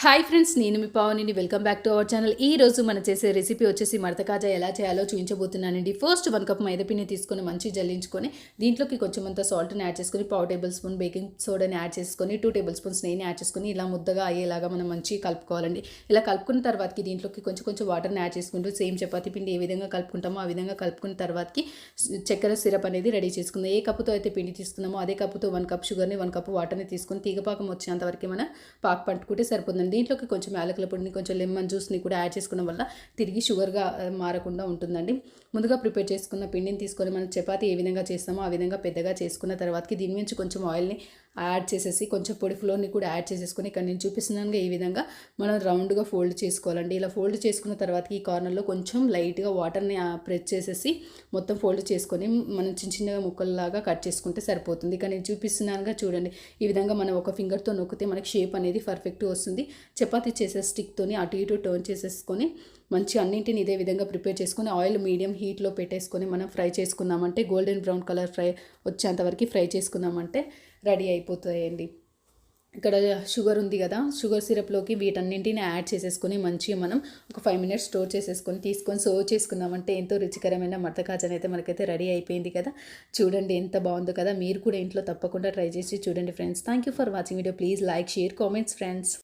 Hi friends, నేను మీ పావనిని. Welcome back to our channel. ఈ రోజు మనం చేసే రెసిపీ వచ్చేసి మడత కాజా ఎలా చేయాలో చూపించబోతున్నానండి. ఫస్ట్ 1 కప్ మైదాపిండి తీసుకొని మంచి జల్లించుకొని దీంట్లోకి కొంచెం అంత సాల్ట్ని యాడ్ చేసుకొని 1/2 టేబుల్ స్పూన్ బేకింగ్ సోడాని యాడ్ చేసుకొని 2 టేబుల్ స్పూన్స్ నెయ్యిని యాడ్ చేసుకొని ఇలా ముద్దగా అయ్యేలాగా మనం మంచిగా కలుపుకోవాలండి. ఇలా కలుపుకున్న తర్వాతకి దీంట్లోకి కొంచెం కొంచెం వాటర్ని యాడ్ చేసుకుంటూ సేమ్ చపాతీ పిండి ఏ విధంగా కలుపుకుంటామో ఆ విధంగా కలుపుకున్న తర్వాతకి చక్కెర సిరప్ అనేది రెడీ చేసుకుందాం. ఏ కప్పుతో అయితే పిండి తీసుకున్నామో అదే కప్పుతో 1 కప్ షుగర్ని 1 కప్ వాటర్ని తీసుకొని తీగపాకం వచ్చేంత వరకు మనం పాకు పట్టుకుంటే సరిపోతుంది. దీంట్లోకి కొంచెం యాలకుల పొడిని కొంచెం లెమన్ జ్యూస్ని కూడా యాడ్ చేసుకోవడం వల్ల తిరిగి షుగర్గా మారకుండా ఉంటుందండి. ముందుగా ప్రిపేర్ చేసుకున్న పిండిని తీసుకొని మనం చపాతీ ఏ విధంగా చేస్తామో ఆ విధంగా పెద్దగా చేసుకున్న తర్వాతకి దీని నుంచి కొంచెం ఆయిల్ని యాడ్ చేసేసి కొంచెం పొడి ఫ్లోర్ని కూడా యాడ్ చేసేసుకొని ఇక్కడ నేను చూపిస్తున్నాను ఈ విధంగా మనం రౌండ్గా ఫోల్డ్ చేసుకోవాలండి. ఇలా ఫోల్డ్ చేసుకున్న తర్వాతకి ఈ కార్నర్లో కొంచెం లైట్గా వాటర్ని ప్రెస్ చేసేసి మొత్తం ఫోల్డ్ చేసుకొని మనం చిన్న చిన్నగా ముక్కల్లాగా కట్ చేసుకుంటే సరిపోతుంది. ఇక్కడ నేను చూపిస్తున్నానుగా చూడండి. ఈ విధంగా మనం ఒక ఫింగర్తో నొక్కితే మనకి షేప్ అనేది పర్ఫెక్ట్గా వస్తుంది. చపాతీ చేసే స్టిక్తోని అటు ఇటు టర్న్ చేసేసుకొని మంచి అన్నింటిని ఇదే విధంగా ప్రిపేర్ చేసుకొని ఆయిల్ మీడియం హీట్లో పెట్టేసుకొని మనం ఫ్రై చేసుకున్నామంటే గోల్డెన్ బ్రౌన్ కలర్ ఫ్రై వచ్చేంతవరకు ఫ్రై చేసుకున్నామంటే రెడీ అయిపోతాయండి. ఇక్కడ షుగర్ ఉంది కదా, షుగర్ సిరప్లోకి వీటన్నింటిని యాడ్ చేసేసుకొని మంచిగా మనం ఒక 5 మినిట్స్ స్టోర్ చేసేసుకొని తీసుకొని సర్వ్ చేసుకున్నామంటే ఎంతో రుచికరమైన మడత కాజా అయితే మనకైతే రెడీ అయిపోయింది కదా. చూడండి ఎంత బాగుందో కదా. మీరు కూడా ఇంట్లో తప్పకుండా ట్రై చేసి చూడండి friends. Thank you for watching video. Please like, share, comments friends.